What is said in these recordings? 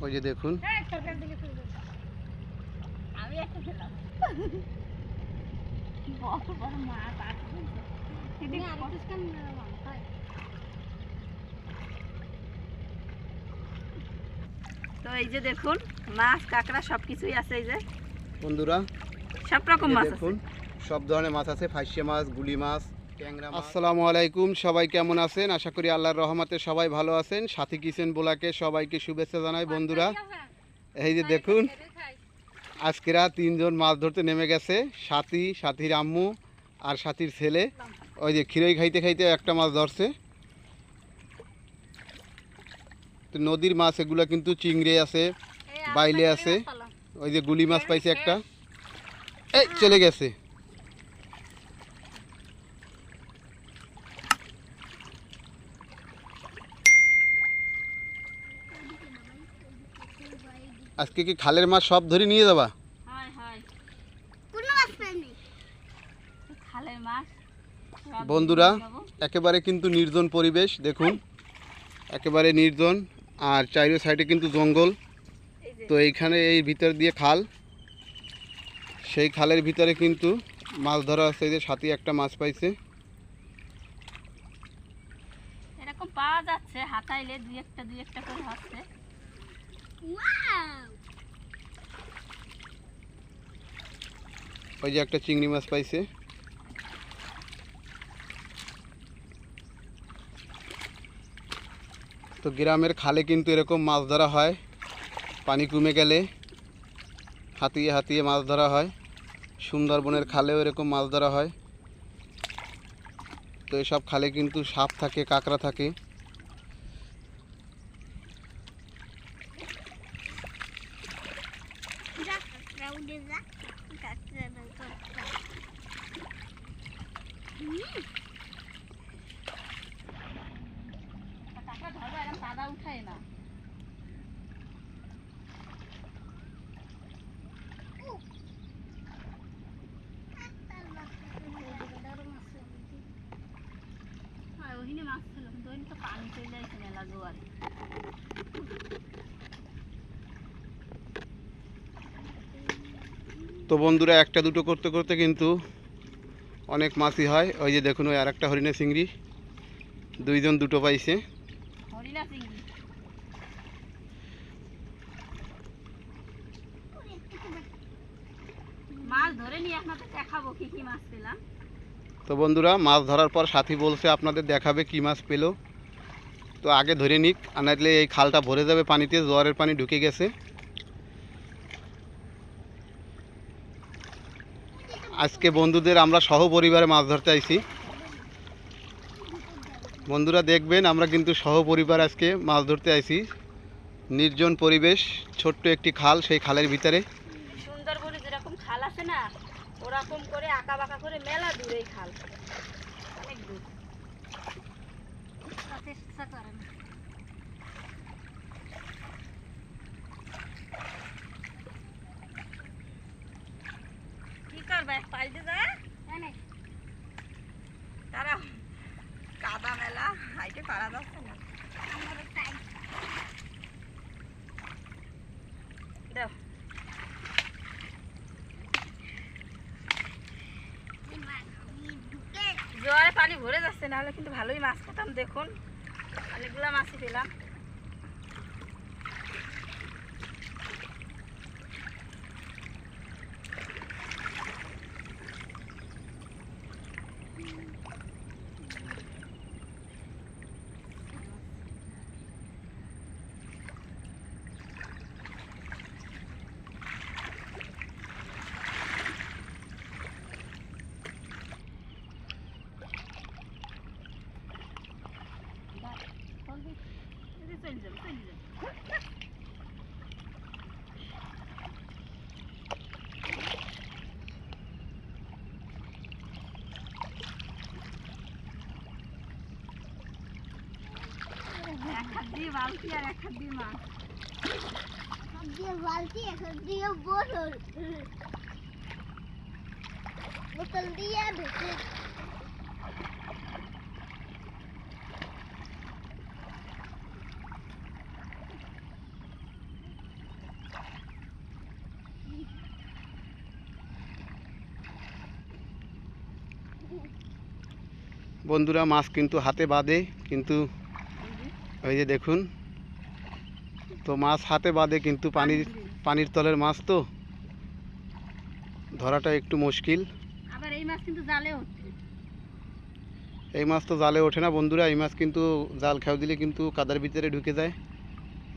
ওই যে দেখুন তো এই যে দেখুন মাছ কাঁকড়া সবকিছুই আছে। এই যে বন্ধুরা সব রকম মাছ দেখুন আছে। সব ধরনের মাছ আছে, ফাইসে মাছ, গুলি মাছ, ট্যাংরা মাছ। আসসালামু আলাইকুম, সবাই কেমন আছেন? আশা করি আল্লাহর রহমতে সবাই ভালো আছেন। সাথী কিচেন ব্লগে সবাইকে শুভেচ্ছা জানাই। বন্ধুরা এই যে দেখুন আজকেরা তিনজন মাছ ধরতে নেমে গেছে, সাথীর আম্মু আর সাথীর ছেলে। ওই যে খিরই খাইতে খাইতে একটা মাছ ধরছে। তো নদীর মাছ এগুলো কিন্তু চিংড়ি আছে, বাইলে আছে। ওই যে গুলি মাছ পাইছে একটা, এই চলে গেছে। আজকে কি খালের মাছ সব ধরে নিয়ে যাবা? বন্ধুরা একেবারে কিন্তু নির্জন পরিবেশ, দেখুন একেবারে নির্জন, আর চাইরো সাইডে কিন্তু জঙ্গল। তো এইখানে এই ভিতর দিয়ে খাল, সেই খালের ভিতরে কিন্তু মাছ ধরা আছে। যে সাথী একটা মাছ পাইছে, এরকম পাওয়া যাচ্ছে হাতাইলে দুই একটা করে হচ্ছে। ওই যে একটা চিংড়ি মাছ পাইছে। তো গ্রামের খালে কিন্তু এরকম মাছ ধরা হয়, পানি কমে গেলে হাতিয়ে হাতিয়ে মাছ ধরা হয়। সুন্দরবনের খালেও এরকম মাছ ধরা হয়। তো এসব খালে কিন্তু সাপ থাকে, কাঁকড়া থাকে। উঠায় না ওইখানে মাছ ছিল, কিন্তু ওইখানে তো পানি চলে আসছে মেলা জোয়ারে। তো বন্ধুরা একটা দুটো করতে করতে কিন্তু অনেক মাছই হয়। ওই যে দেখুন ওই আর একটা হরিণা চিংড়ি, দুইজন দুটো পাইছে। হরিণা চিংড়ি মাছ ধরে নিয়ে আপনাদের দেখাবো কি কি মাছ পেলাম। তো বন্ধুরা মাছ ধরার পর সাথী বলছে আপনাদের দেখাবে কি মাছ পেলো। তো আগে ধরে নিক, আনাইলে এই খালটা ভরে যাবে পানিতে, জোয়ারের পানি ঢুকে গেছে। আজকে বন্ধুদের আমরা সহপরিবারে মাছ ধরতে আইছি। বন্ধুরা দেখবেন আমরা কিন্তু সহপরিবার আজকে মাছ ধরতে আইছি। নির্জন পরিবেশ, ছোট্ট একটি খাল, সেই খালের ভিতরে। সুন্দরবনে যেরকম খাল আছে না, ওরকম করে আঁকা বাঁকা করে মেলা দূর এই খাল, অনেক দূর। চেষ্টা করেন কি করবে, পাল্টে যা তারা কাদা মেলা হাইটে পারা যাচ্ছে না। দাও জোয়ারে পানি ভরে যাচ্ছে, না হলে কিন্তু ভালোই মাছ পেতাম। দেখুন অনেকগুলো মাছই পেলাম। এক হাত দিয়ে বালতি আর এক হাত দিয়ে মাছ, বালতি এক হাত দিয়ে বোতল, বোতল দিয়ে ভেতরে বন্ধুরা মাছ কিন্তু হাতে বাঁধে, কিন্তু ওই যে দেখুন, তো মাছ হাতে বাঁধে কিন্তু পানির তলের মাছ তো ধরাটা একটু মুশকিল। আবার এই মাছ কিন্তু জালে উঠছে। এই মাছ তো জালে ওঠে না বন্ধুরা, এই মাছ কিন্তু জাল খেয়াও দিলে কিন্তু কাদার ভিতরে ঢুকে যায়,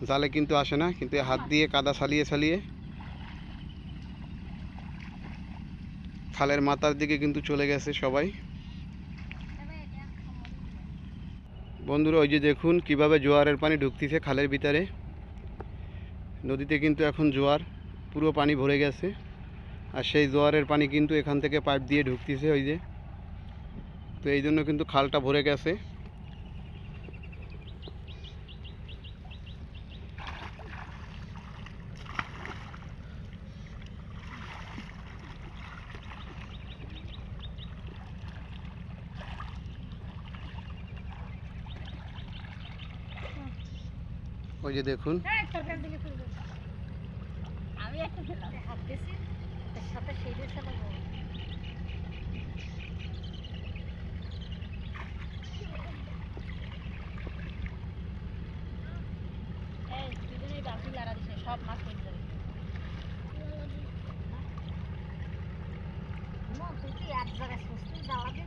জালে কিন্তু আসে না, কিন্তু হাত দিয়ে কাদা ছালিয়ে ছালিয়ে খালের মাথার দিকে কিন্তু চলে গেছে সবাই। বন্ধুরা ওই যে দেখুন কিভাবে জোয়ারের পানি ঢুকতেছে খালের ভিতরে। নদীতে কিন্তু এখন জোয়ার, পুরো পানি ভরে গেছে, আর সেই জোয়ারের পানি কিন্তু এখান থেকে পাইপ দিয়ে ঢুকতেছে ওই যে, তো এই জন্য কিন্তু খালটা ভরে গেছে। ওই যে দেখুন আমি একটা হাত দিয়েছি তার সাথে সেই দিয়ে চালাবো। এই দুজনেই বাকি লাড়া দিছে, সব মাছ পেয়ে যাবে। তুই কি এক জায়গায় সুস্থ দাঁড়াবে?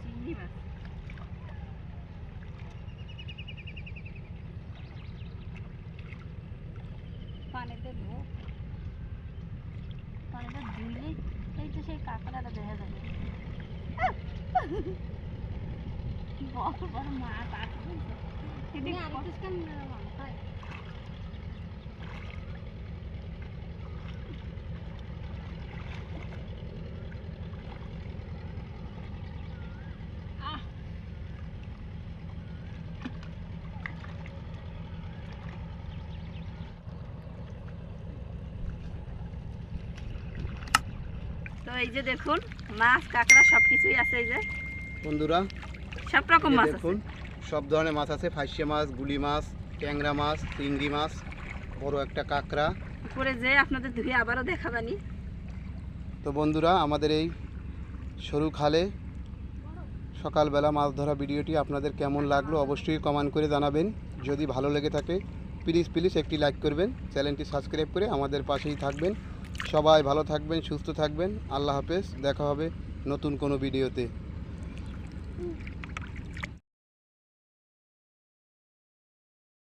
চিংড়ি মাছ পানিতে ধো, পানিটা ধুইলে এই তো সেই কাঁকড়াটা দেখা যাবে। বড় বড় মাছ আছে তো এই যে দেখুন মাছ কাঁকড়া সব কিছুই আছে। এই যে বন্ধুরা সব রকম এই যে মাছ আছে। দেখুন সব ধরনের মাছ আছে, ফাইসে মাছ, গুলি মাছ, ট্যাংরা মাছ, চিংড়ি মাছ, বড় একটা কাঁকড়া। উপরে যে আপনাদের ধুয়ে আবারও দেখাবানি। তো বন্ধুরা আমাদের এই সরু খালে সকালবেলা মাছ ধরা ভিডিওটি আপনাদের কেমন লাগলো অবশ্যই কমেন্ট করে জানাবেন। যদি ভালো লেগে থাকে প্লিজ একটি লাইক করবেন, চ্যানেলটি সাবস্ক্রাইব করে আমাদের পাশেই থাকবেন। সবাই ভালো থাকবেন, সুস্থ থাকবেন। আল্লাহ হাফেজ, দেখা হবে নতুন কোনো ভিডিওতে।